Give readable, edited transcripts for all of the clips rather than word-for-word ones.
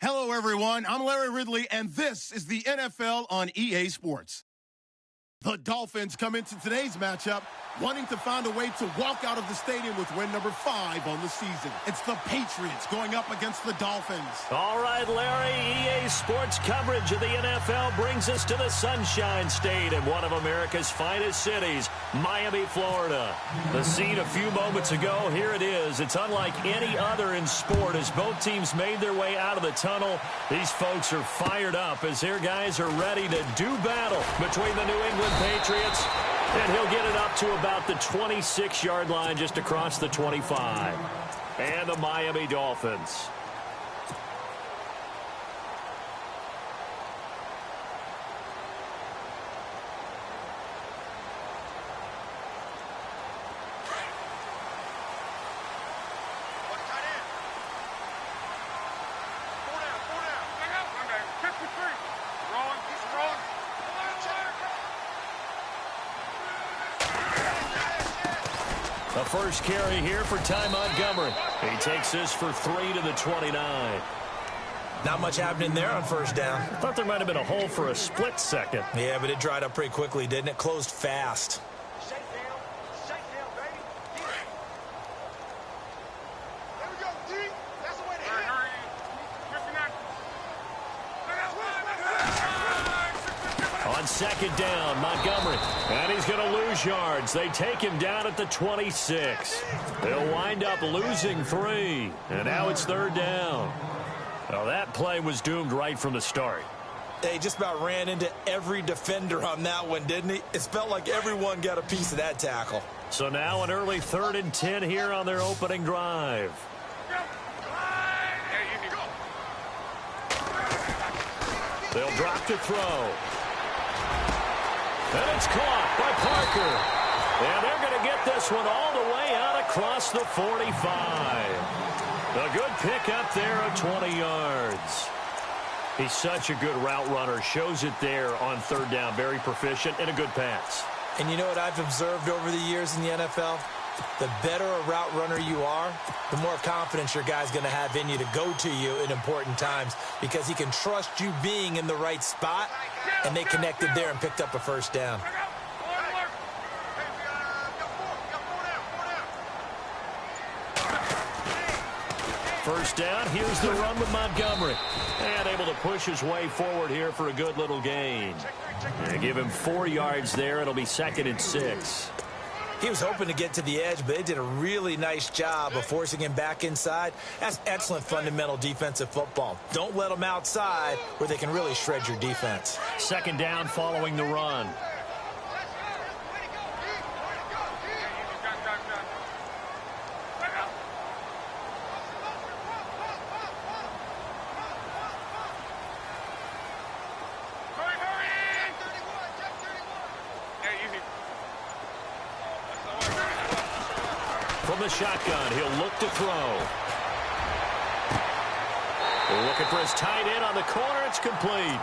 Hello, everyone. I'm Larry Ridley, and this is the NFL on EA Sports. The Dolphins come into today's matchup wanting to find a way to walk out of the stadium with win number 5 on the season. It's the Patriots going up against the Dolphins. All right, Larry, EA Sports coverage of the NFL brings us to the Sunshine State in one of America's finest cities, Miami, Florida. The scene a few moments ago, here it is. It's unlike any other in sport as both teams made their way out of the tunnel. These folks are fired up as their guys are ready to do battle between the New England Patriots, and he'll get it up to about the 26-yard line just across the 25. And the Miami Dolphins. The first carry here for Ty Montgomery. He takes this for 3 to the 29. Not much happening there on first down. I thought there might have been a hole for a split second. Yeah, but it dried up pretty quickly, didn't it? Closed fast. On second down, Montgomery. And he's going to lose yards. They take him down at the 26. They'll wind up losing 3. And now it's third down. Well, that play was doomed right from the start. They just about ran into every defender on that one, didn't he? It felt like everyone got a piece of that tackle. So now an early 3rd and 10 here on their opening drive. They'll drop to throw. And it's caught by Parker. And they're going to get this one all the way out across the 45. A good pickup there of 20 yards. He's such a good route runner. Shows it there on third down. Very proficient and a good pass. And you know what I've observed over the years in the NFL? The better a route runner you are, the more confidence your guy's going to have in you to go to you in important times because he can trust you being in the right spot, and they connected there and picked up a first down. First down, here's the run with Montgomery. And able to push his way forward here for a good little gain. And give him 4 yards there. It'll be 2nd and 6. He was hoping to get to the edge, but they did a really nice job of forcing him back inside. That's excellent fundamental defensive football. Don't let them outside where they can really shred your defense. Second down following the run. From the shotgun, he'll look to throw. They're looking for his tight end on the corner. It's complete.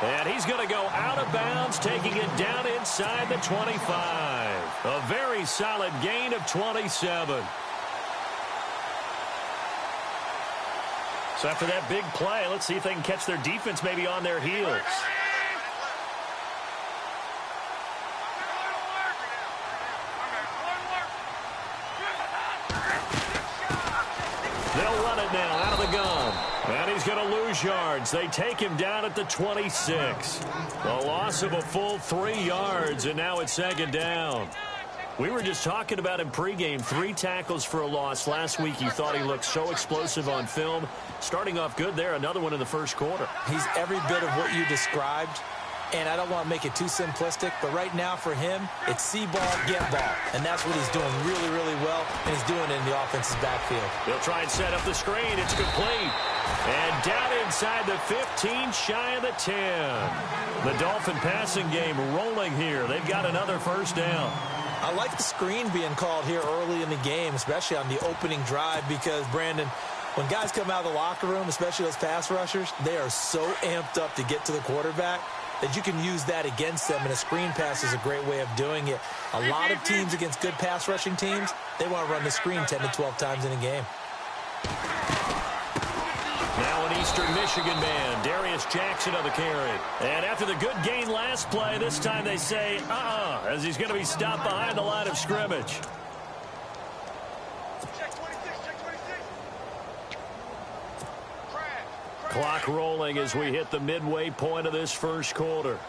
And he's going to go out of bounds, taking it down inside the 25. A very solid gain of 27. So after that big play, let's see if they can catch their defense maybe on their heels. They'll run it now out of the gun. And he's going to lose yards. They take him down at the 26. A loss of a full 3 yards, and now it's second down. We were just talking about him pregame. 3 tackles for a loss. Last week you thought he looked so explosive on film. Starting off good there. Another one in the first quarter. He's every bit of what you described. And I don't want to make it too simplistic, but right now for him, it's see ball, get ball. And that's what he's doing really, really well, and he's doing it in the offense's backfield. They'll try and set up the screen. It's complete. And down inside the 15, shy of the 10. The Dolphin passing game rolling here. They've got another first down. I like the screen being called here early in the game, especially on the opening drive, because, Brandon, when guys come out of the locker room, especially those pass rushers, they are so amped up to get to the quarterback that you can use that against them, and a screen pass is a great way of doing it. A lot of teams against good pass rushing teams, they want to run the screen 10 to 12 times in a game. Now an Eastern Michigan man, Darius Jackson on the carry. And after the good gain last play, this time they say, as he's going to be stopped behind the line of scrimmage. Clock rolling as we hit the midway point of this first quarter.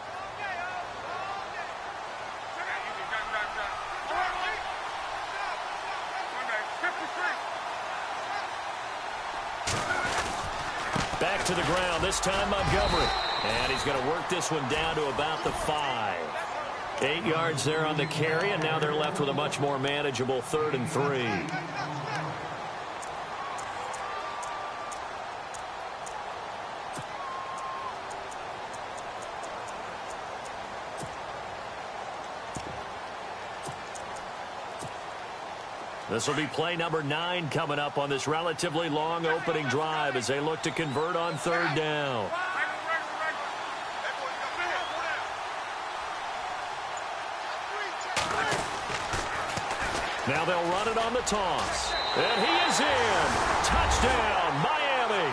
Back to the ground, this time Montgomery. And he's going to work this one down to about the 5. 8 yards there on the carry, and now they're left with a much more manageable 3rd and 3. This will be play number 9 coming up on this relatively long opening drive as they look to convert on 3rd down. Now they'll run it on the toss. And he is in. Touchdown, Miami.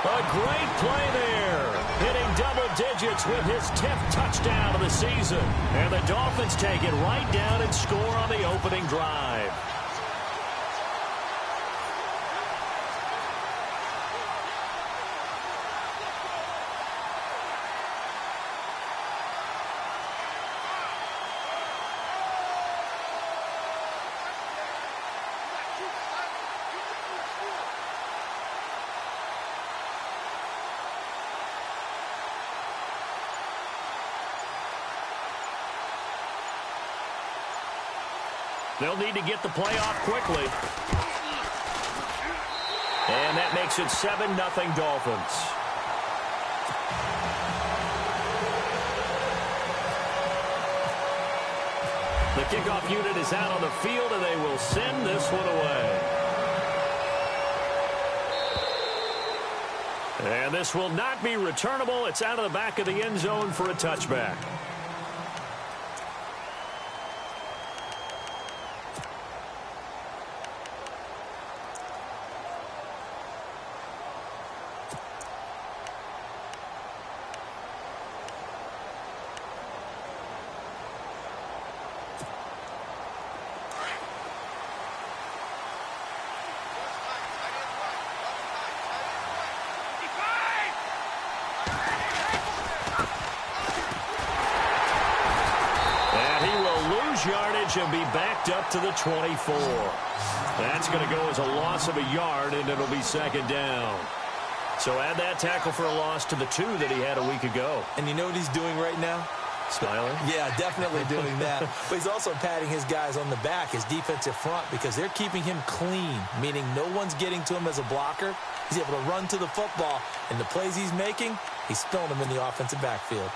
A great play there. Hitting double digits with his 10th touchdown of the season. And the Dolphins take it right down and score on the opening drive. They'll need to get the play off quickly. And that makes it 7-0 Dolphins. The kickoff unit is out on the field, and they will send this one away. And this will not be returnable. It's out of the back of the end zone for a touchback. Yardage and be backed up to the 24. That's going to go as a loss of a yard, and it'll be 2nd down. So add that tackle for a loss to the 2 that he had a week ago. And you know what he's doing right now? Smiling? Yeah, definitely doing that. But he's also patting his guys on the back, his defensive front, because they're keeping him clean, meaning no one's getting to him as a blocker. He's able to run to the football, and the plays he's making, he's throwing them in the offensive backfield.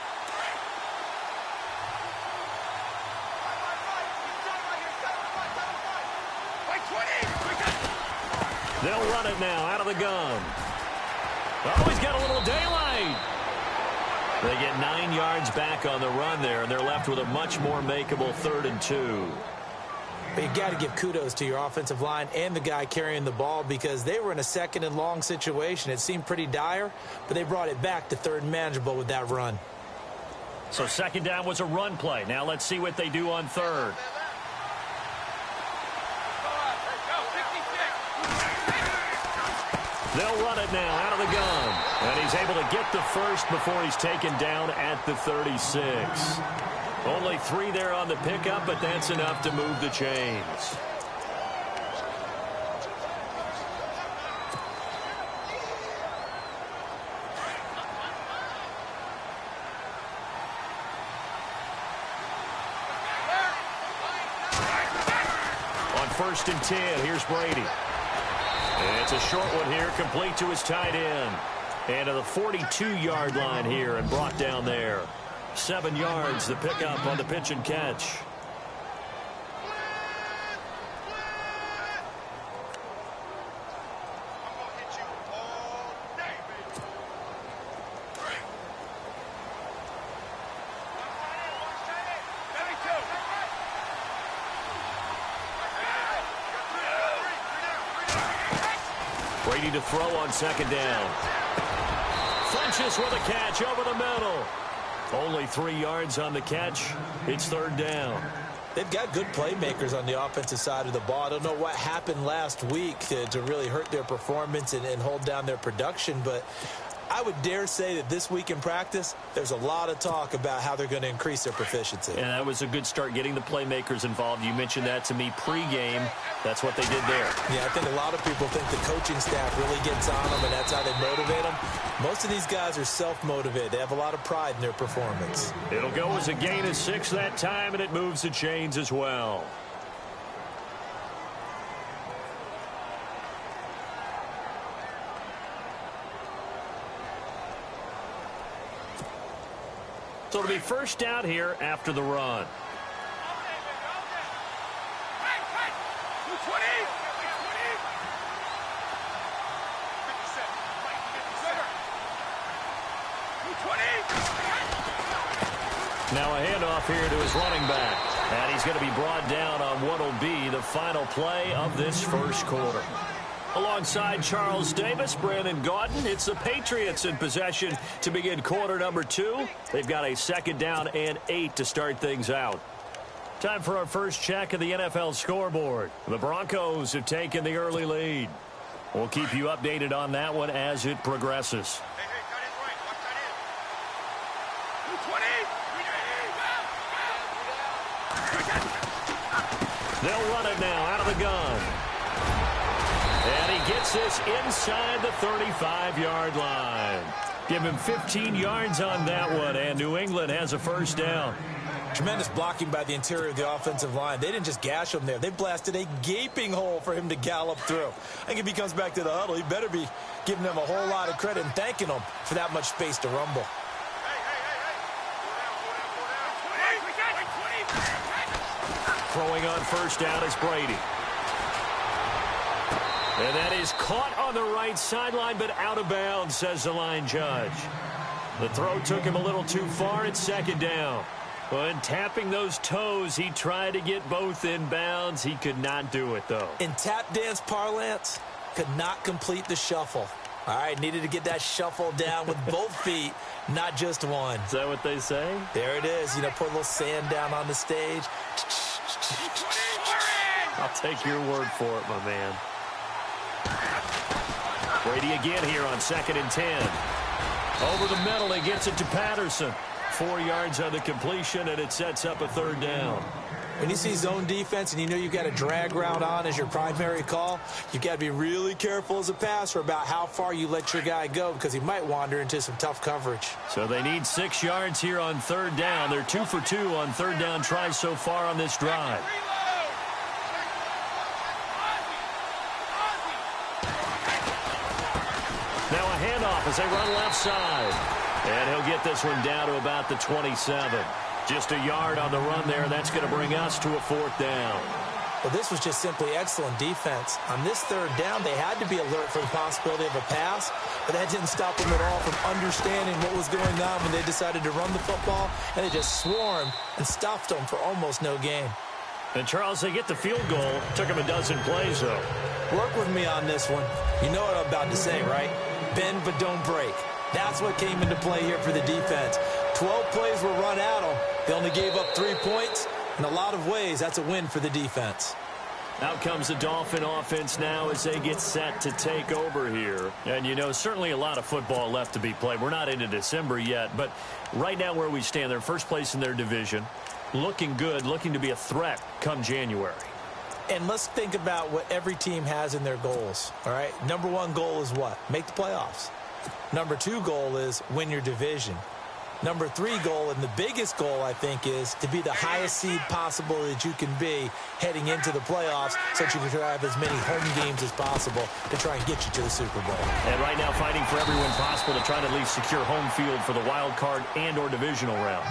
They'll run it now out of the gun. Oh, he's got a little daylight. They get 9 yards back on the run there, and they're left with a much more makeable 3rd and 2. But you got to give kudos to your offensive line and the guy carrying the ball, because they were in a 2nd and long situation. It seemed pretty dire, but they brought it back to 3rd and manageable with that run. So 2nd down was a run play. Now let's see what they do on 3rd. They'll run it now out of the gun. And he's able to get the first before he's taken down at the 36. Only 3 there on the pickup, but that's enough to move the chains. On 1st and 10, here's Brady. And it's a short one here, complete to his tight end. And to the 42-yard line here and brought down there. 7 yards, the pickup on the pitch and catch. Brady to throw on second down. Funches with a catch over the middle. Only 3 yards on the catch. It's third down. They've got good playmakers on the offensive side of the ball. I don't know what happened last week to really hurt their performance and hold down their production, but I would dare say that this week in practice, there's a lot of talk about how they're going to increase their proficiency. And that was a good start, getting the playmakers involved. You mentioned that to me pregame. That's what they did there. Yeah, I think a lot of people think the coaching staff really gets on them, and that's how they motivate them. Most of these guys are self-motivated. They have a lot of pride in their performance. It'll go as a gain of 6 that time, and it moves the chains as well. So it'll be first down here after the run. Now a handoff here to his running back. And he's going to be brought down on what will be the final play of this first quarter. Alongside Charles Davis, Brandon Gaudin, it's the Patriots in possession to begin quarter number 2. They've got a second down and 8 to start things out. Time for our first check of the NFL scoreboard. The Broncos have taken the early lead. We'll keep you updated on that one as it progresses. They'll run it now out of the gun. And he gets this inside the 35-yard line. Give him 15 yards on that one, and New England has a first down. Tremendous blocking by the interior of the offensive line. They didn't just gash him there. They blasted a gaping hole for him to gallop through. I think if he comes back to the huddle, he better be giving them a whole lot of credit and thanking them for that much space to rumble. Throwing on first down is Brady. And that is caught on the right sideline, but out of bounds, says the line judge. The throw took him a little too far. It's second down. When tapping those toes, he tried to get both in bounds. He could not do it, though. In tap dance parlance, could not complete the shuffle. All right, needed to get that shuffle down with both feet, not just one. Is that what they say? There it is. You know, put a little sand down on the stage. I'll take your word for it, my man. Brady again here on 2nd and 10. Over the middle, he gets it to Patterson. 4 yards on the completion, and it sets up a third down. When you see zone defense and you know you've got a drag route on as your primary call, you've got to be really careful as a passer about how far you let your guy go because he might wander into some tough coverage. So they need 6 yards here on third down. They're 2 for 2 on third down tries so far on this drive. Now a handoff as they run left side. And he'll get this one down to about the 27. Just a yard on the run there. That's going to bring us to a fourth down. Well, this was just simply excellent defense. On this third down, they had to be alert for the possibility of a pass, but that didn't stop them at all from understanding what was going on when they decided to run the football, and they just swarmed and stopped them for almost no gain. And, Charles, they get the field goal. Took them a dozen plays, though. Work with me on this one. You know what I'm about to say, right? Bend but don't break. That's what came into play here for the defense. 12 plays were run at them. They only gave up 3 points. In a lot of ways, that's a win for the defense. Out comes the Dolphin offense now as they get set to take over here. And, you know, certainly a lot of football left to be played. We're not into December yet, but right now where we stand, they're first place in their division. Looking good, looking to be a threat come January. And let's think about what every team has in their goals, all right? Number 1 goal is what? Make the playoffs. Number 2 goal is win your division. Number 3 goal, and the biggest goal, I think, is to be the highest seed possible that you can be heading into the playoffs so that you can have as many home games as possible to try and get you to the Super Bowl. And right now fighting for every win possible to try to at least secure home field for the wild card and or divisional round.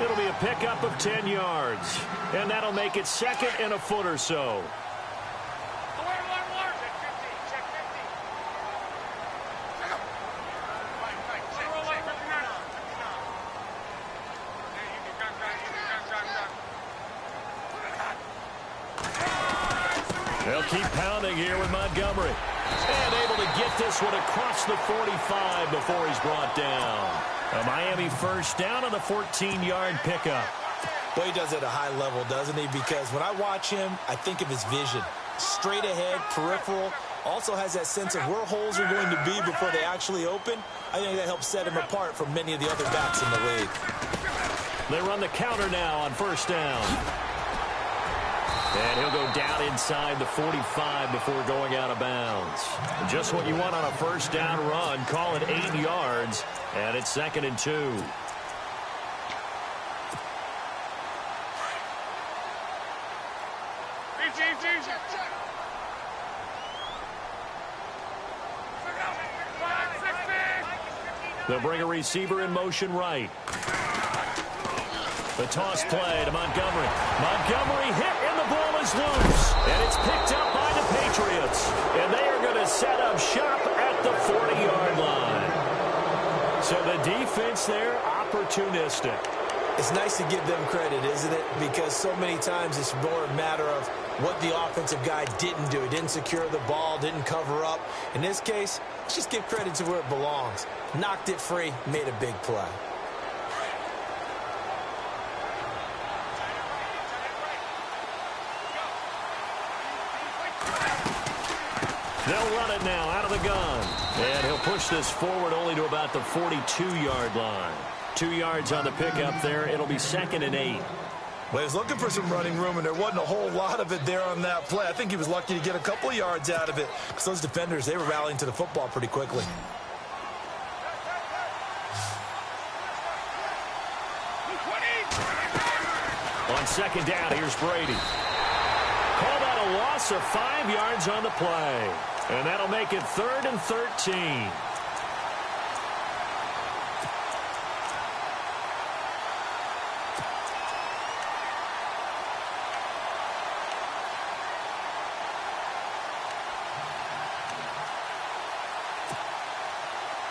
It'll be a pickup of 10 yards, and that'll make it second and a foot or so. They'll keep pounding here with Montgomery. And able to get this one across the 45 before he's brought down. A Miami first down on the 14-yard pickup. Well, he does it at a high level, doesn't he? Because when I watch him, I think of his vision. Straight ahead, peripheral. Also has that sense of where holes are going to be before they actually open. I think that helps set him apart from many of the other backs in the league. They run the counter now on first down. And he'll go down inside the 45 before going out of bounds. Just what you want on a first down run. Call it 8 yards. And it's 2nd and 2. They'll bring a receiver in motion right. The toss play to Montgomery. Montgomery hit and the ball is loose. And it's picked up by the Patriots. And they are going to set up shop at the 40-yard line. So the defense there, opportunistic. It's nice to give them credit, isn't it? Because so many times it's more a matter of what the offensive guy didn't do. He didn't secure the ball, didn't cover up. In this case, let's just give credit to where it belongs. Knocked it free, made a big play. They'll run it now out of the gun. And he'll push this forward only to about the 42-yard line. 2 yards on the pickup there. It'll be 2nd and 8. Well, he was looking for some running room, and there wasn't a whole lot of it there on that play. I think he was lucky to get a couple of yards out of it because those defenders, they were rallying to the football pretty quickly. On 2nd down, here's Brady. Called out a loss of 5 yards on the play. And that'll make it 3rd and 13.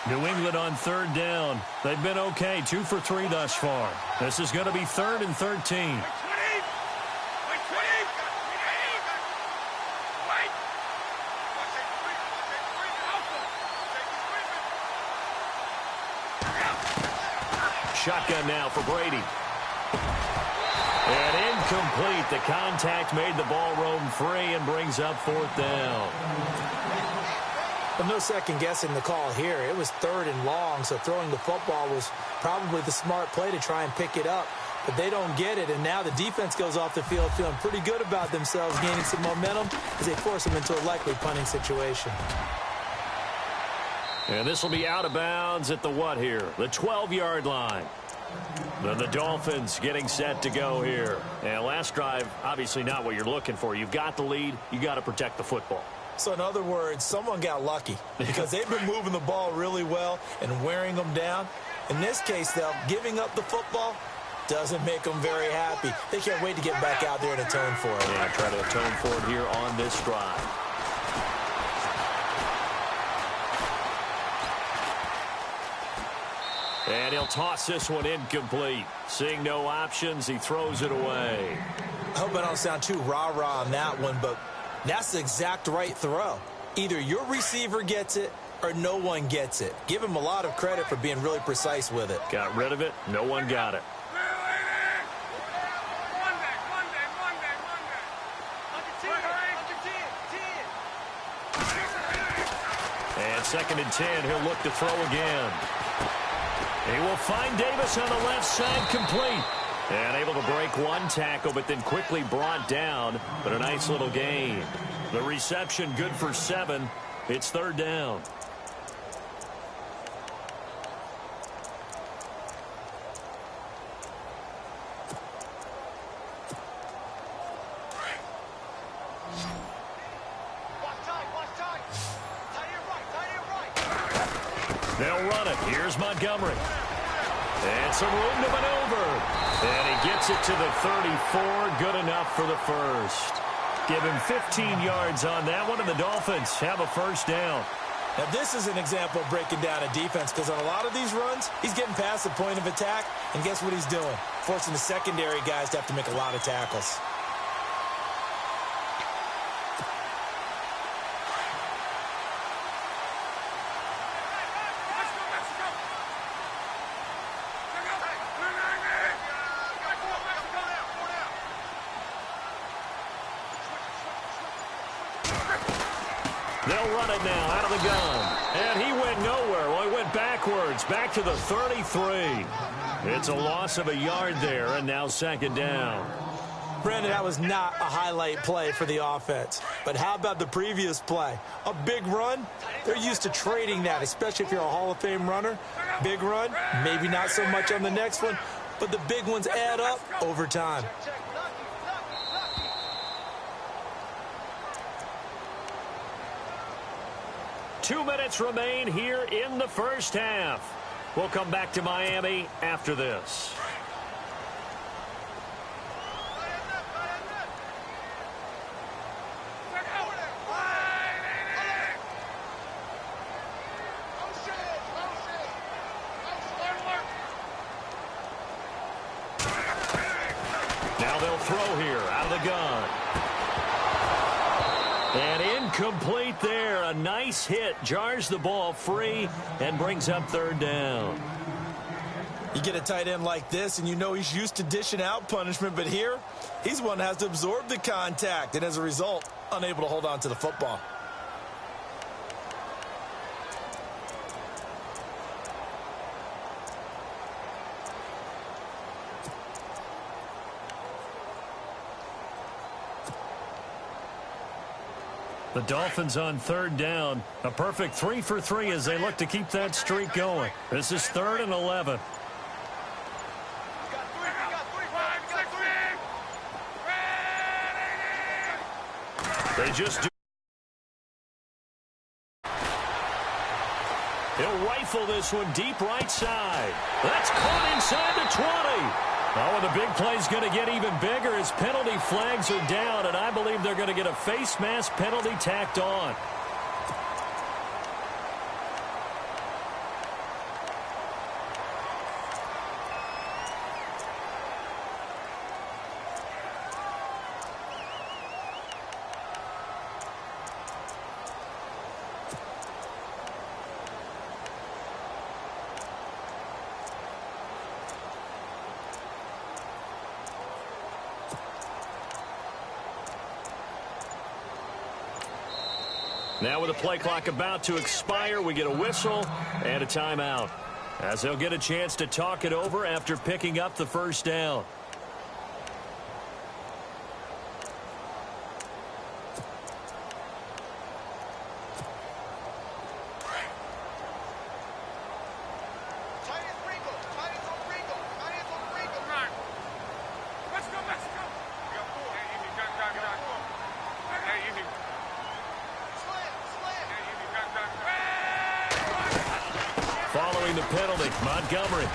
New England on 3rd down. They've been okay, 2 for 3 thus far. This is going to be 3rd and 13. Shotgun now for Brady. And incomplete. The contact made the ball roam free and brings up 4th down. Well, no second guessing the call here. It was 3rd and long, so throwing the football was probably the smart play to try and pick it up. But they don't get it, and now the defense goes off the field feeling pretty good about themselves, gaining some momentum as they force them into a likely punting situation. And this will be out of bounds at the what here? The 12-yard line. Then the Dolphins getting set to go here. And last drive, obviously not what you're looking for. You've got the lead. You got to protect the football. So in other words, someone got lucky because they've been moving the ball really well and wearing them down. In this case, though, giving up the football doesn't make them very happy. They can't wait to get back out there and atone for it. Yeah, try to atone for it here on this drive. And he'll toss this one incomplete. Seeing no options, he throws it away. I hope I don't sound too rah-rah on that one, but that's the exact right throw. Either your receiver gets it or no one gets it. Give him a lot of credit for being really precise with it. Got rid of it. No one got it. And 2nd and 10. He'll look to throw again. He will find Davis on the left side, complete. And able to break one tackle, but then quickly brought down. But a nice little gain. The reception good for 7. It's 3rd down. They'll run it. Here's Montgomery. And some room to maneuver. And he gets it to the 34. Good enough for the first. Give him 15 yards on that one, and the Dolphins have a first down. Now, this is an example of breaking down a defense because on a lot of these runs, he's getting past the point of attack, and guess what he's doing? Forcing the secondary guys to have to make a lot of tackles. – They'll run it now out of the gun. And he went nowhere. Well, he went backwards, back to the 33. It's a loss of a yard there, and now second down. Brandon, that was not a highlight play for the offense. But how about the previous play? A big run? They're used to trading that, especially if you're a Hall of Fame runner. Big run, maybe not so much on the next one, but the big ones add up over time. Two minutes remain here in the first half. We'll come back to Miami after this. Now they'll throw here out of the gun. And incomplete there. A nice hit. Jars the ball free and brings up third down. You get a tight end like this, and you know he's used to dishing out punishment, but here, he's one that has to absorb the contact, and as a result, unable to hold on to the football. The Dolphins on third down. A perfect 3 for 3 as they look to keep that streak going. This is 3rd and 11. They just do. He'll rifle this one deep right side. That's caught inside the 20. Oh, and the big play's going to get even bigger as penalty flags are down, and I believe they're going to get a face mask penalty tacked on. Now with the play clock about to expire, we get a whistle and a timeout, as they'll get a chance to talk it over after picking up the first down. Following the penalty, Montgomery.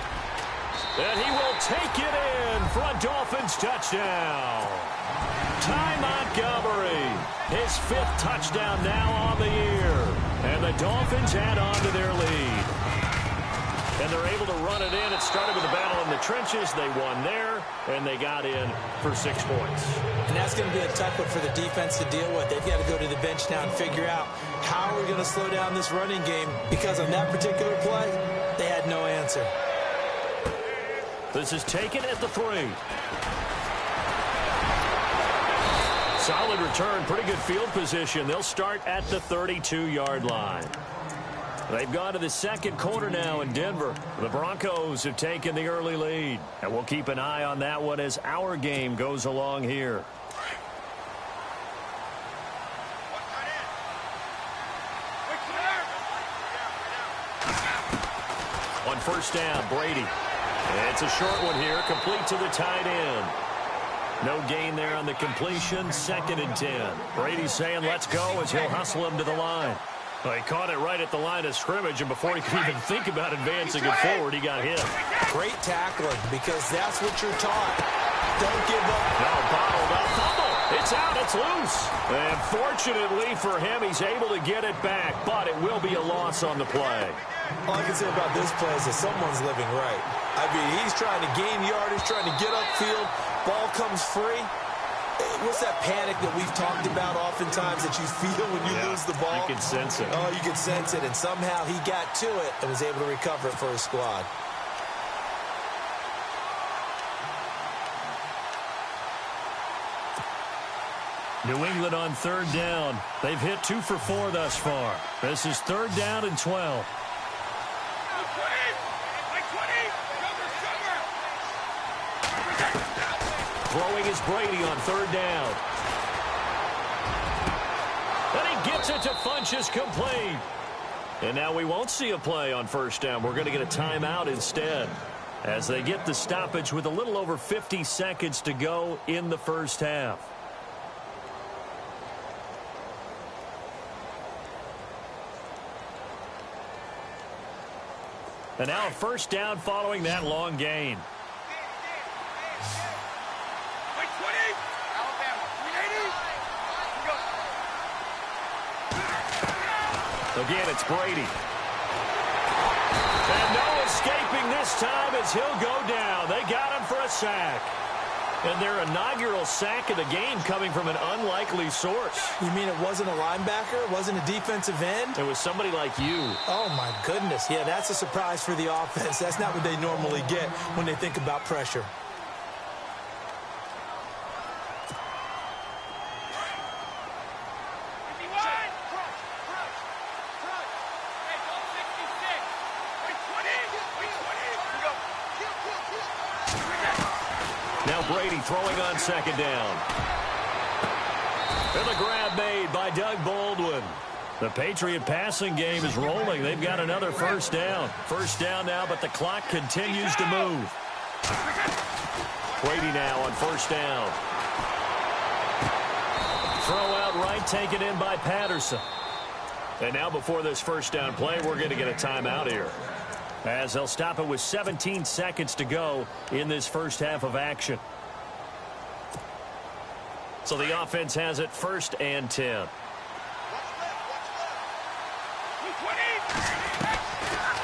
And he will take it in for a Dolphins touchdown. Ty Montgomery, his 5th touchdown now on the year. And the Dolphins add on to their lead. And they're able to run it in. It started with a battle in the trenches. They won there, and they got in for 6 points. And that's going to be a tough one for the defense to deal with. They've got to go to the bench now and figure out how we're going to slow down this running game, because on that particular play, they had no answer. This is taken at the 3. Solid return, pretty good field position. They'll start at the 32-yard line. They've gone to the second quarter now in Denver. The Broncos have taken the early lead, and we'll keep an eye on that one as our game goes along here. On first down, Brady. It's a short one here, complete to the tight end. No gain there on the completion, 2nd and 10. Brady's saying let's go as he'll hustle him to the line. Well, he caught it right at the line of scrimmage, and before he could even think about advancing it forward, he got hit. Great tackling, because that's what you're taught. Don't give up. No, bottled up. Fumble. It's out. It's loose. And fortunately for him, he's able to get it back, but it will be a loss on the play. All I can say about this play is that someone's living right. I mean, he's trying to gain yardage, trying to get upfield. Ball comes free. What's that panic that we've talked about oftentimes that you feel when you lose the ball? You can sense it. Oh, you can sense it, and somehow he got to it and was able to recover it for his squad. New England on third down. They've hit 2 for 4 thus far. This is third down and 12. Throwing is Brady on third down. And he gets it to Funchess complete. And now we won't see a play on first down. We're going to get a timeout instead, as they get the stoppage with a little over 50 seconds to go in the first half. And now a first down following that long gain. Again, it's Brady. And no escaping this time as he'll go down. They got him for a sack. And their inaugural sack of the game coming from an unlikely source. You mean it wasn't a linebacker? It wasn't a defensive end? It was somebody like you. Oh, my goodness. Yeah, that's a surprise for the offense. That's not what they normally get when they think about pressure. Now Brady throwing on second down. And the grab made by Doug Baldwin. The Patriot passing game is rolling. They've got another first down. First down now, but the clock continues to move. Brady now on first down. Throw out right, taken in by Patterson. And now before this first down play, we're going to get a timeout here, as they'll stop it with 17 seconds to go in this first half of action. So the offense has it first and 10.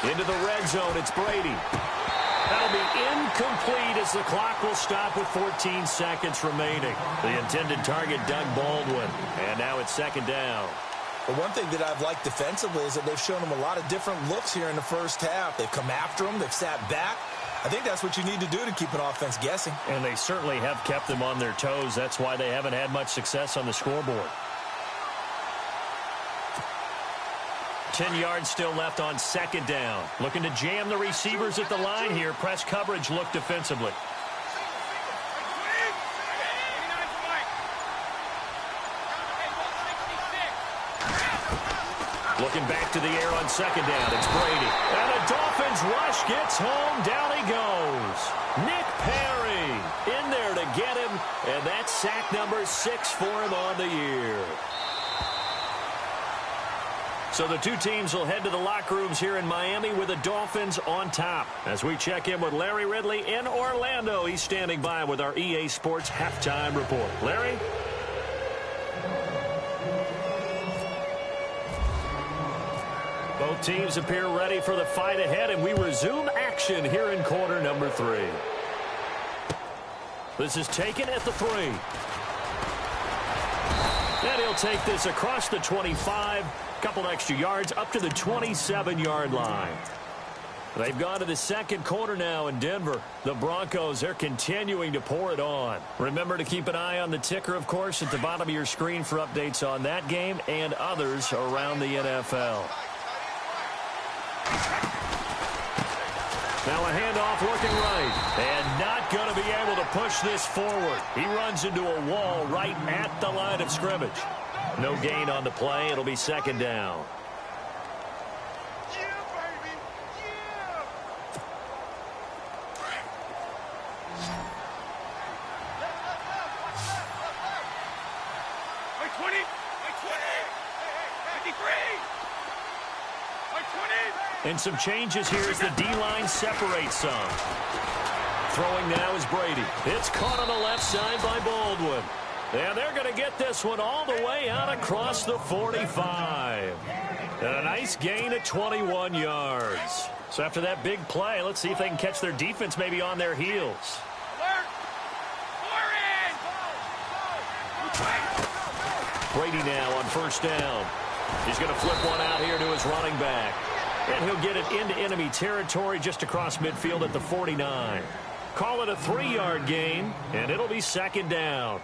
Into the red zone, it's Brady. That'll be incomplete as the clock will stop with 14 seconds remaining. The intended target, Doug Baldwin. And now it's second down. But one thing that I've liked defensively is that they've shown them a lot of different looks here in the first half. They've come after them. They've sat back. I think that's what you need to do to keep an offense guessing. And they certainly have kept them on their toes. That's why they haven't had much success on the scoreboard. 10 yards still left on second down. Looking to jam the receivers at the line here. Press coverage look defensively. Looking back to the air on second down. It's Brady. And the Dolphins rush gets home. Down he goes. Nick Perry in there to get him. And that's sack number 6 for him on the year. So the two teams will head to the locker rooms here in Miami with the Dolphins on top. As we check in with Larry Ridley in Orlando. He's standing by with our EA Sports halftime report. Larry? Both teams appear ready for the fight ahead, and we resume action here in quarter number 3. This is taken at the 3. And he'll take this across the 25, couple extra yards up to the 27-yard line. They've gone to the second quarter now in Denver. The Broncos, they're continuing to pour it on. Remember to keep an eye on the ticker, of course, at the bottom of your screen for updates on that game and others around the NFL. Now a handoff looking right, and not going to be able to push this forward. He runs into a wall right at the line of scrimmage. No gain on the play. It'll be second down. And some changes here as the D-line separates some. Throwing now is Brady. It's caught on the left side by Baldwin. And they're going to get this one all the way out across the 45. And a nice gain at 21 yards. So after that big play, let's see if they can catch their defense maybe on their heels. Brady now on first down. He's going to flip one out here to his running back. And he'll get it into enemy territory just across midfield at the 49. Call it a 3-yard gain, and it'll be second down.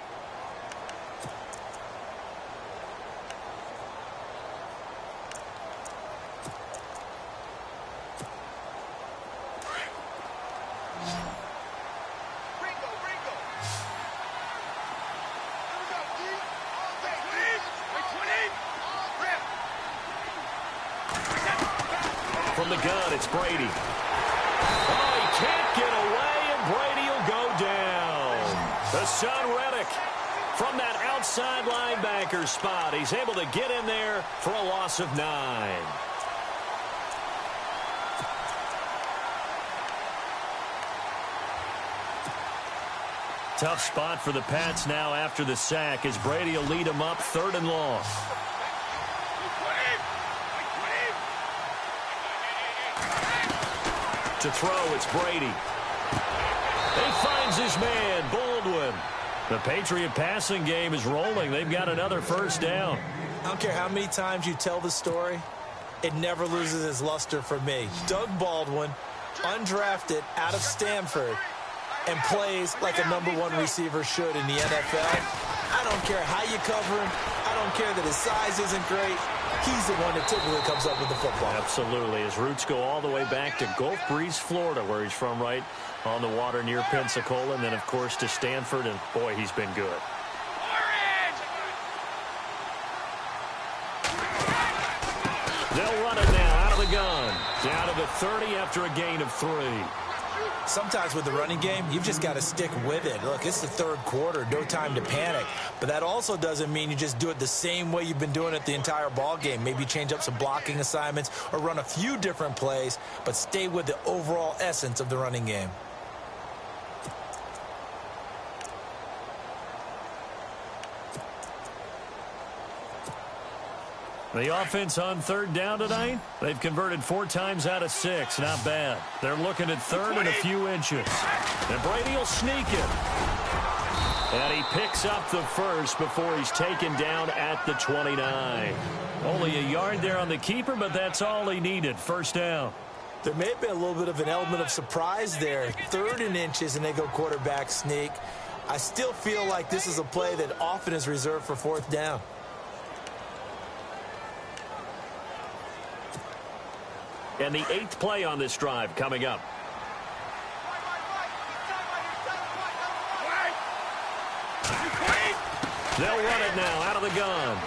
From the gun, it's Brady. Oh, he can't get away, and Brady will go down. Hassan Reddick from that outside linebacker spot. He's able to get in there for a loss of 9. Tough spot for the Pats now after the sack as Brady will lead them up 3rd and long. To throw, it's Brady. He finds his man, Baldwin. The Patriot passing game is rolling. They've got another first down. I don't care how many times you tell the story, it never loses its luster for me. Doug Baldwin, undrafted out of Stanford, and plays like a #1 receiver should in the NFL. I don't care how you cover him. I don't care that his size isn't great. He's the one that typically comes up with the football. Absolutely. His roots go all the way back to Gulf Breeze, Florida, where he's from, right on the water near Pensacola, and then, of course, to Stanford, and, boy, he's been good. They'll run it now out of the gun. Down to the 30 after a gain of 3. Sometimes with the running game, you've just got to stick with it. Look, it's the 3rd quarter, no time to panic. But that also doesn't mean you just do it the same way you've been doing it the entire ball game. Maybe change up some blocking assignments or run a few different plays, but stay with the overall essence of the running game. The offense on 3rd down tonight, they've converted 4 times out of 6. Not bad. They're looking at 3rd and a few inches. And Brady will sneak it. And he picks up the first before he's taken down at the 29. Only a yard there on the keeper, but that's all he needed. First down. There may have been a little bit of an element of surprise there. 3rd and inches, and they go quarterback sneak. I still feel like this is a play that often is reserved for 4th down. And the 8th play on this drive coming up. They'll run it now out of the gun.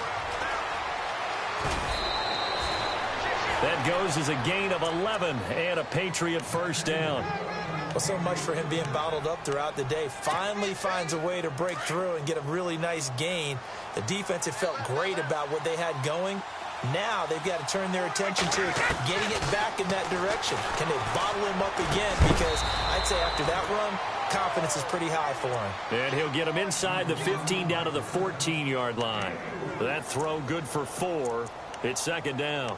That goes as a gain of 11 and a Patriot first down. Well, so much for him being bottled up throughout the day. Finally finds a way to break through and get a really nice gain. The defense had felt great about what they had going. Now they've got to turn their attention to getting it back in that direction. Can they bottle him up again? Because I'd say after that run, confidence is pretty high for him. And he'll get him inside the 15 down to the 14-yard line. That throw good for 4. It's 2nd down.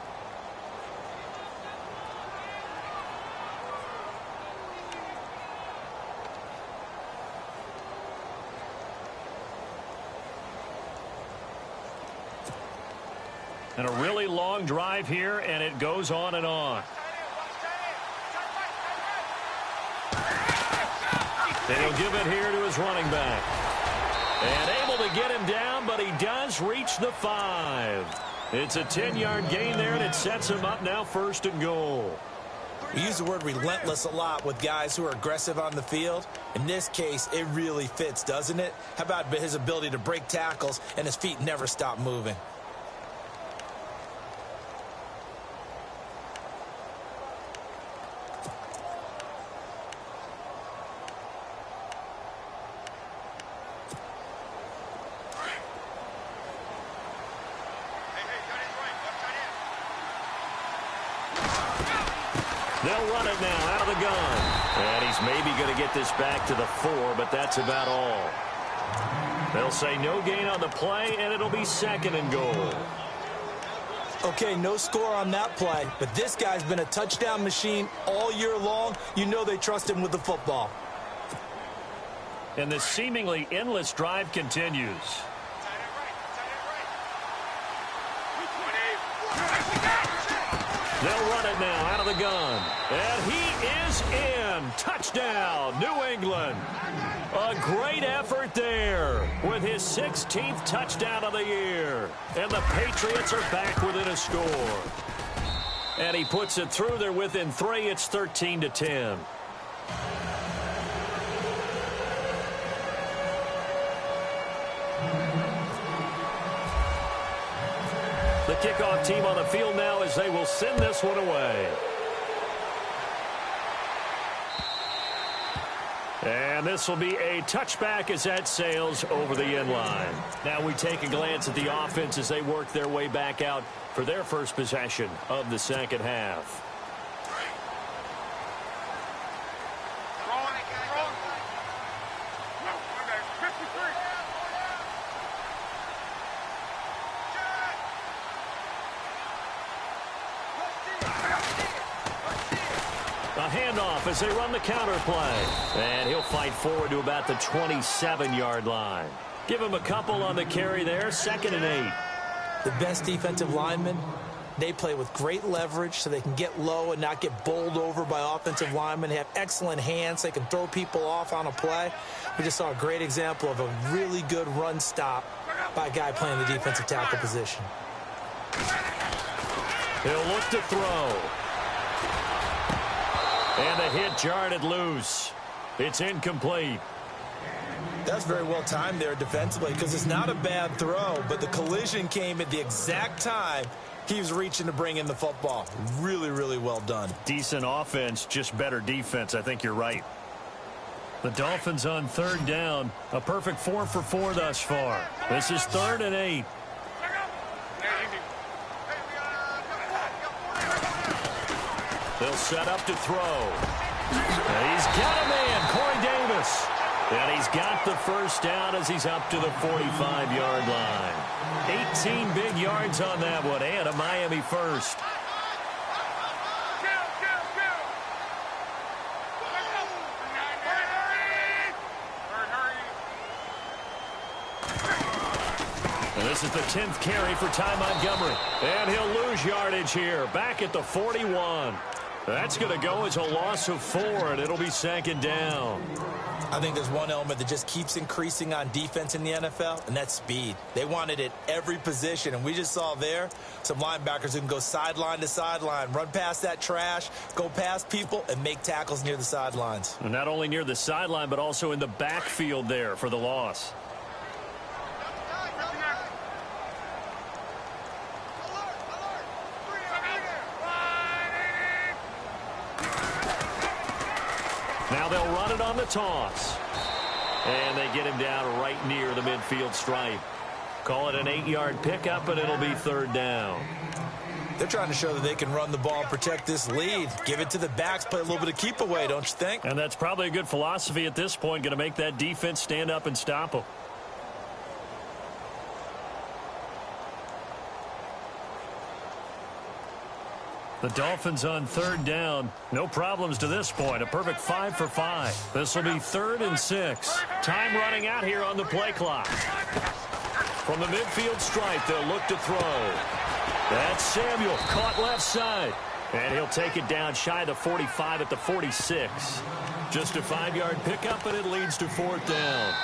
And a really long drive here, and it goes on and on. And he'll give it here to his running back. And able to get him down, but he does reach the 5. It's a 10-yard gain there, and it sets him up now 1st and goal. We use the word relentless a lot with guys who are aggressive on the field. In this case, it really fits, doesn't it? How about his ability to break tackles, and his feet never stop moving? They'll run it now out of the gun. And he's maybe going to get this back to the 4, but that's about all. They'll say no gain on the play, and it'll be 2nd and goal. Okay, no score on that play, but this guy's been a touchdown machine all year long. You know they trust him with the football. And the seemingly endless drive continues. They'll run it now out of the gun. And he is in. Touchdown, New England. A great effort there with his 16th touchdown of the year. And the Patriots are back within a score. And he puts it through. They're within 3. It's 13-10. The kickoff team on the field now as they will send this one away. And this will be a touchback as that sails over the end line. Now we take a glance at the offense as they work their way back out for their first possession of the second half. A handoff as they run the counter play. And he'll fight forward to about the 27-yard line. Give him a couple on the carry there, 2nd and 8. The best defensive linemen, they play with great leverage so they can get low and not get bowled over by offensive linemen. They have excellent hands. They can throw people off on a play. We just saw a great example of a really good run stop by a guy playing the defensive tackle position. He'll look to throw. And the hit jarred loose. It's incomplete. That's very well timed there defensively because it's not a bad throw, but the collision came at the exact time he was reaching to bring in the football. Really, really well done. Decent offense, just better defense. I think you're right. The Dolphins on 3rd down. A perfect 4 for 4 thus far. This is 3rd and 8. They'll set up to throw. And he's got a man, Corey Davis. And he's got the first down as he's up to the 45-yard line. 18 big yards on that one, and a Miami first. And this is the 10th carry for Ty Montgomery. And he'll lose yardage here, back at the 41. That's going to go as a loss of 4, and it'll be 2nd down. I think there's one element that just keeps increasing on defense in the NFL, and that's speed. They want it at every position, and we just saw there some linebackers who can go sideline to sideline, run past that trash, go past people, and make tackles near the sidelines. And not only near the sideline, but also in the backfield there for the loss. Now they'll run it on the toss. And they get him down right near the midfield stripe. Call it an 8-yard pickup, and it'll be 3rd down. They're trying to show that they can run the ball and protect this lead. Give it to the backs, play a little bit of keep away, don't you think? And that's probably a good philosophy at this point, going to make that defense stand up and stop them. The Dolphins on 3rd down. No problems to this point. A perfect 5 for 5. This will be 3rd and 6. Time running out here on the play clock. From the midfield stripe, they'll look to throw. That's Samuel, caught left side. And he'll take it down shy of the 45 at the 46. Just a 5-yard pickup, and it leads to 4th down.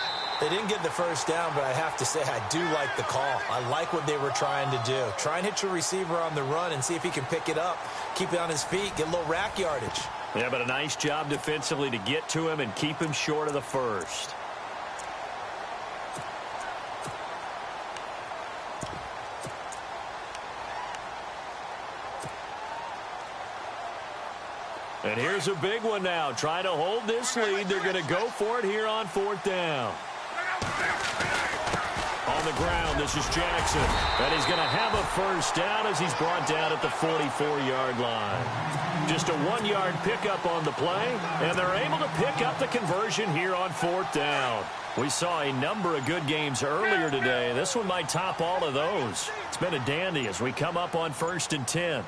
They didn't get the first down, but I have to say I do like the call. I like what they were trying to do. Try and hit your receiver on the run and see if he can pick it up. Keep it on his feet, get a little rack yardage. Yeah, but a nice job defensively to get to him and keep him short of the first. And here's a big one now. Trying to hold this lead. They're going to go for it here on 4th down. On the ground, this is Jackson. And he's going to have a first down as he's brought down at the 44-yard line. Just a 1-yard pickup on the play, and they're able to pick up the conversion here on 4th down. We saw a number of good games earlier today. This one might top all of those. It's been a dandy as we come up on 1st and 10.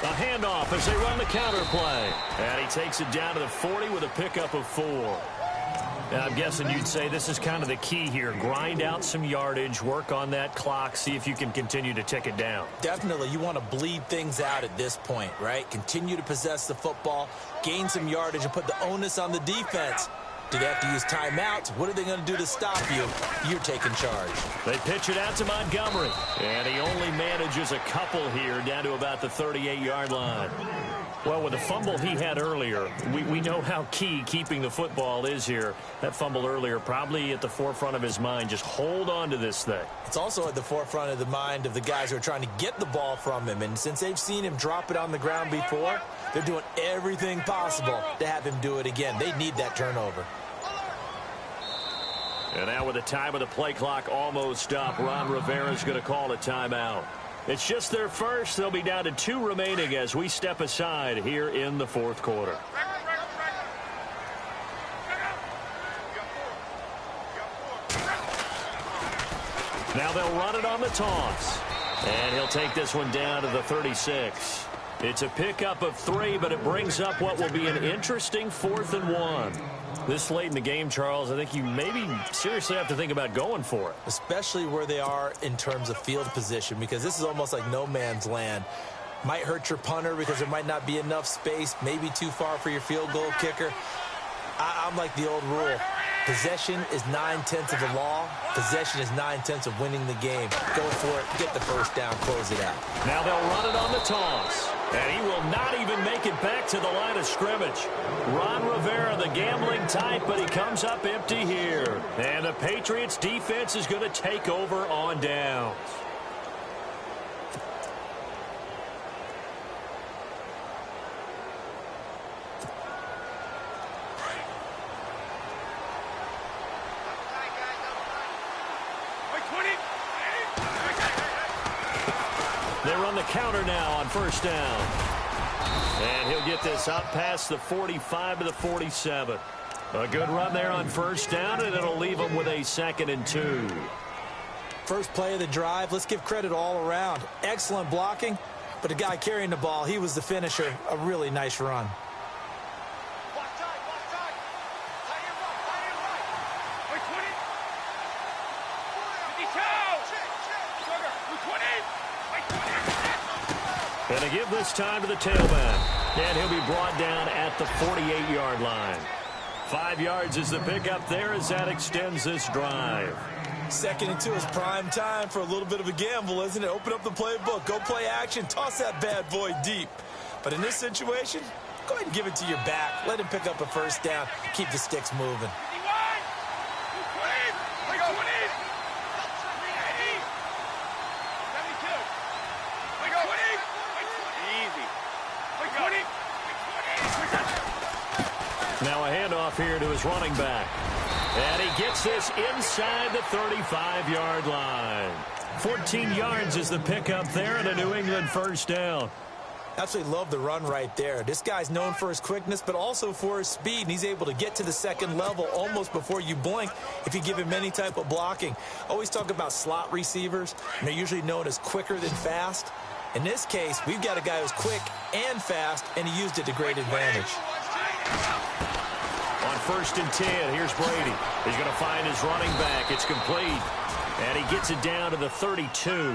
A handoff as they run the counter play. And he takes it down to the 40 with a pickup of 4. And I'm guessing you'd say this is kind of the key here. Grind out some yardage, work on that clock, see if you can continue to tick it down. Definitely. You want to bleed things out at this point, right? Continue to possess the football, gain some yardage, and put the onus on the defense. Do they have to use timeouts? What are they going to do to stop you? You're taking charge. They pitch it out to Montgomery. And he only manages a couple here down to about the 38-yard line. Well, with the fumble he had earlier, we know how key keeping the football is here. That fumble earlier probably at the forefront of his mind. Just hold on to this thing. It's also at the forefront of the mind of the guys who are trying to get the ball from him. And since they've seen him drop it on the ground before, they're doing everything possible to have him do it again. They need that turnover. And now with the time of the play clock almost up, Ron Rivera's going to call a timeout. It's just their first. They'll be down to 2 remaining as we step aside here in the fourth quarter. Now they'll run it on the toss. And he'll take this one down to the 36. It's a pickup of 3, but it brings up what will be an interesting 4th and 1. This late in the game, Charles, I think you maybe seriously have to think about going for it. Especially where they are in terms of field position, because this is almost like no man's land. Might hurt your punter because there might not be enough space, maybe too far for your field goal kicker. I'm like the old rule. Possession is 9/10 of the law. Possession is 9/10 of winning the game. Go for it. Get the first down. Close it out. Now they'll run it on the toss. And he will not even make it back to the line of scrimmage. Ron Rivera, the gambling type, but he comes up empty here. And the Patriots defense is going to take over on downs. They run the counter now on first down. And he'll get this up past the 45 to the 47. A good run there on first down, and it'll leave them with a 2nd and 2. First play of the drive, let's give credit all around. Excellent blocking, but the guy carrying the ball, he was the finisher. A really nice run. And to give this time to the tailback. And he'll be brought down at the 48-yard line. 5 yards is the pickup there as that extends this drive. 2nd and 2 is prime time for a little bit of a gamble, isn't it? Open up the playbook. Go play action. Toss that bad boy deep. But in this situation, go ahead and give it to your back. Let him pick up a first down. Keep the sticks moving. Now a handoff here to his running back. And he gets this inside the 35-yard line. 14 yards is the pickup there and a New England first down. Absolutely love the run right there. This guy's known for his quickness, but also for his speed, and he's able to get to the second level almost before you blink if you give him any type of blocking. Always talk about slot receivers, and they're usually known as quicker than fast. In this case, we've got a guy who's quick and fast, and he used it to great advantage. On 1st and 10, here's Brady. He's going to find his running back. It's complete, and he gets it down to the 32.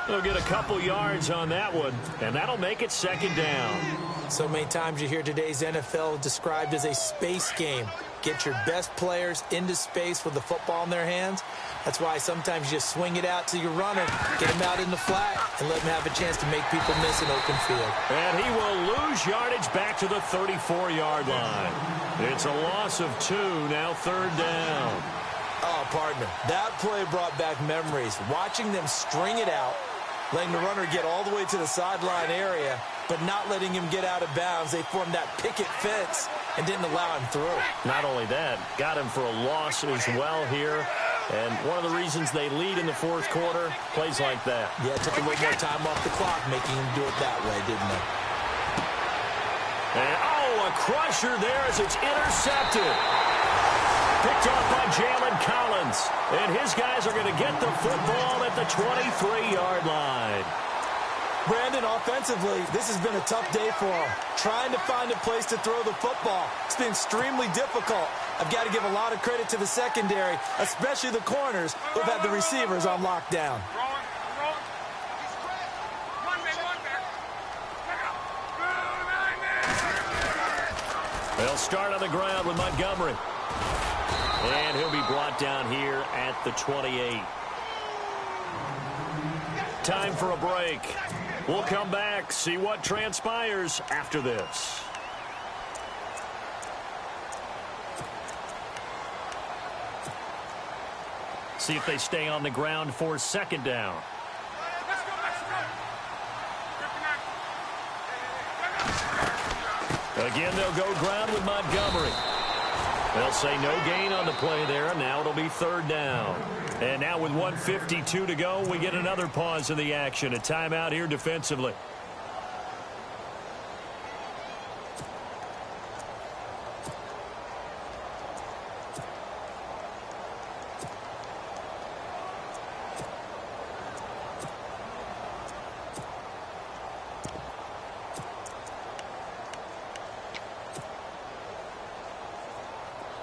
They'll get a couple yards on that one, and that'll make it 2nd down. So many times you hear today's NFL described as a space game. Get your best players into space with the football in their hands. That's why sometimes you just swing it out to your runner, get him out in the flat, and let him have a chance to make people miss an open field. And he will lose yardage back to the 34-yard line. It's a loss of 2, now 3rd down. Oh, partner, that play brought back memories. Watching them string it out, letting the runner get all the way to the sideline area, but not letting him get out of bounds. They formed that picket fence and didn't allow him through. Not only that, got him for a loss as well here. And one of the reasons they lead in the 4th quarter, plays like that. Yeah, it took a little more time off the clock, making him do it that way, didn't it? And, a crusher there as it's intercepted. Picked off by Jalen Collins. And his guys are going to get the football at the 23-yard line. Brandon, offensively, this has been a tough day for him. Trying to find a place to throw the football. It's been extremely difficult. I've got to give a lot of credit to the secondary, especially the corners who've had the receivers on lockdown. They'll start on the ground with Montgomery. And he'll be brought down here at the 28. Time for a break. We'll come back, see what transpires after this. See if they stay on the ground for second down. Again, they'll go ground with Montgomery. They'll say no gain on the play there. Now it'll be third down. And now with 1:52 to go, we get another pause in the action. A timeout here defensively.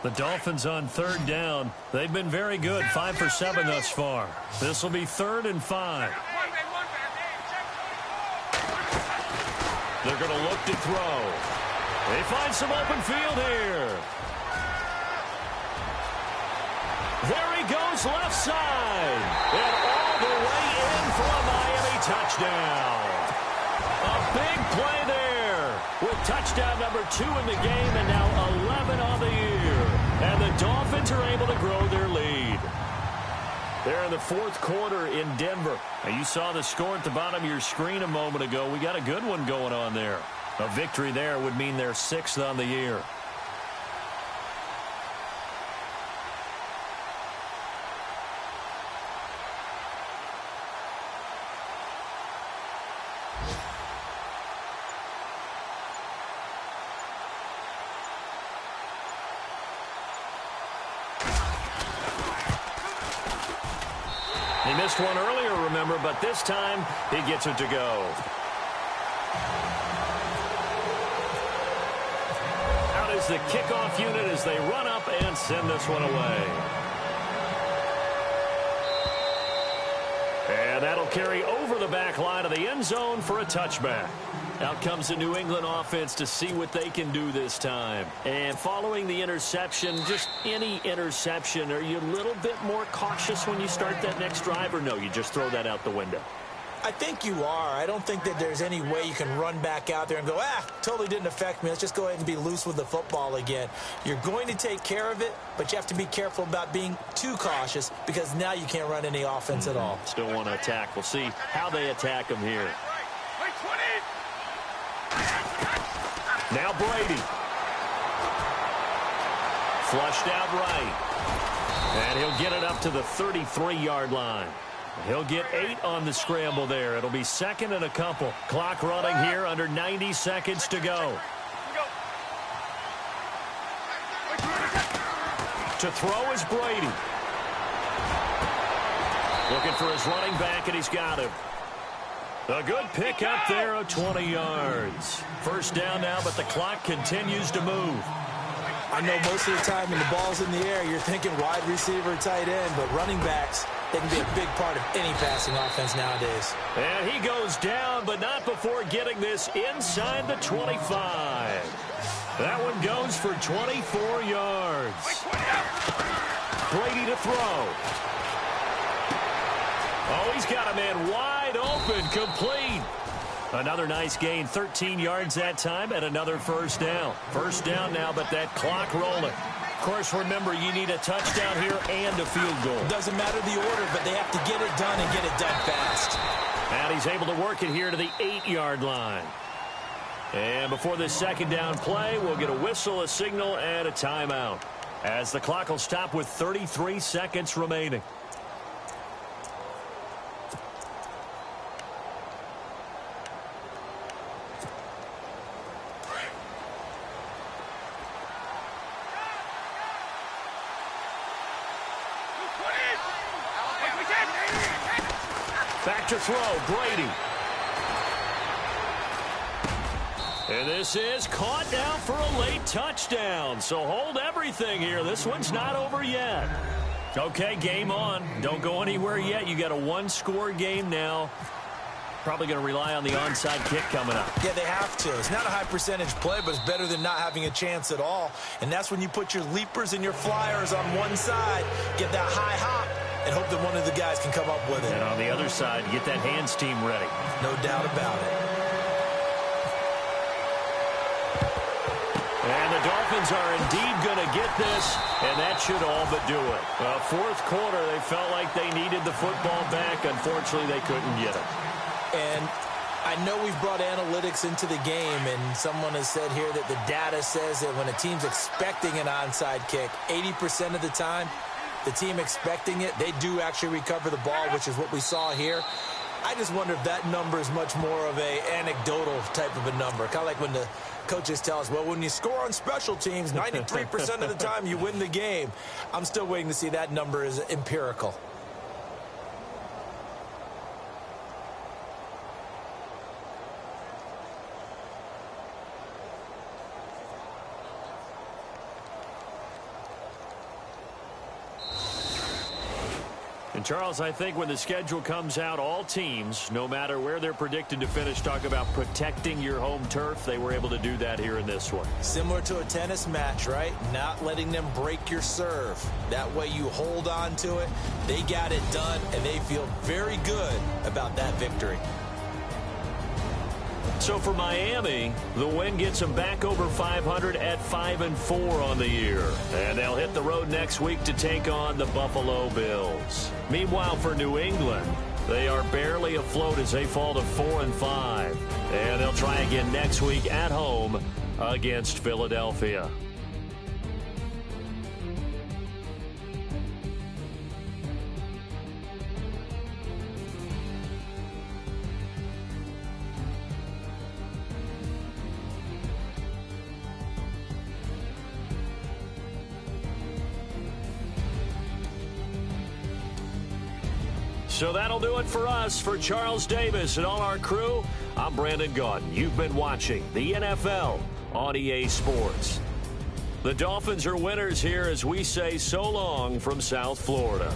The Dolphins on third down. They've been very good, 5 for 7 thus far. This will be 3rd and 5. They're going to look to throw. They find some open field here. There he goes left side. And all the way in for a Miami touchdown. A big play there with touchdown number 2 in the game and now 11 on the year. And the Dolphins are able to grow their lead. They're in the 4th quarter in Denver. Now, you saw the score at the bottom of your screen a moment ago. We got a good one going on there. A victory there would mean they're 6th on the year. He missed one earlier, remember, but this time he gets it to go. Out is the kickoff unit as they run up and send this one away. And that'll carry over the back line of the end zone for a touchback. Out comes the New England offense to see what they can do this time. And following the interception, just any interception, are you a little bit more cautious when you start that next drive, or no, you just throw that out the window? I think you are. I don't think that there's any way you can run back out there and go, totally didn't affect me. Let's just go ahead and be loose with the football again. You're going to take care of it, but you have to be careful about being too cautious because now you can't run any offense at all. Still want to attack. We'll see how they attack them here. Now Brady. Flushed out right. And he'll get it up to the 33-yard line. He'll get 8 on the scramble there. It'll be 2nd and a couple. Clock running here under 90 seconds to go. To throw is Brady. Looking for his running back, and he's got him. A good pick up there of 20 yards. First down now, but the clock continues to move. I know most of the time when the ball's in the air, you're thinking wide receiver, tight end, but running backs, they can be a big part of any passing offense nowadays. And he goes down, but not before getting this inside the 25. That one goes for 24 yards. Brady to throw. Oh, he's got a man wide open, complete. Another nice gain, 13 yards that time, and another first down. First down now, but that clock rolling. Of course, remember, you need a touchdown here and a field goal. Doesn't matter the order, but they have to get it done and get it done fast. And he's able to work it here to the 8-yard line. And before this second down play, we'll get a whistle, a signal, and a timeout, as the clock will stop with 33 seconds remaining. Back to throw, Brady. And this is caught now for a late touchdown. So hold everything here. This one's not over yet. Okay, game on. Don't go anywhere yet. You got a one-score game now. Probably going to rely on the onside kick coming up. Yeah, they have to. It's not a high-percentage play, but it's better than not having a chance at all. And that's when you put your leapers and your flyers on one side, get that high hop, and hope that one of the guys can come up with it. And on the other side, get that hands team ready. No doubt about it. And the Dolphins are indeed going to get this, and that should all but do it. Fourth quarter, they felt like they needed the football back. Unfortunately, they couldn't get it. And I know we've brought analytics into the game, and someone has said here that the data says that when a team's expecting an onside kick, 80% of the time, the team expecting it, they do actually recover the ball, which is what we saw here. I just wonder if that number is much more of a anecdotal type of a number. Kind of like when the coaches tell us, well, when you score on special teams, 93% of the time you win the game. I'm still waiting to see that number is empirical. And Charles, I think when the schedule comes out, all teams, no matter where they're predicted to finish, talk about protecting your home turf. They were able to do that here in this one. Similar to a tennis match, right? Not letting them break your serve. That way you hold on to it. They got it done, and they feel very good about that victory. So for Miami, the win gets them back over 500 at 5-4 on the year. And they'll hit the road next week to take on the Buffalo Bills. Meanwhile, for New England, they are barely afloat as they fall to 4-5. And they'll try again next week at home against Philadelphia. So that'll do it for us. For Charles Davis and all our crew, I'm Brandon Gaudin. You've been watching the NFL on EA Sports. The Dolphins are winners here as we say so long from South Florida.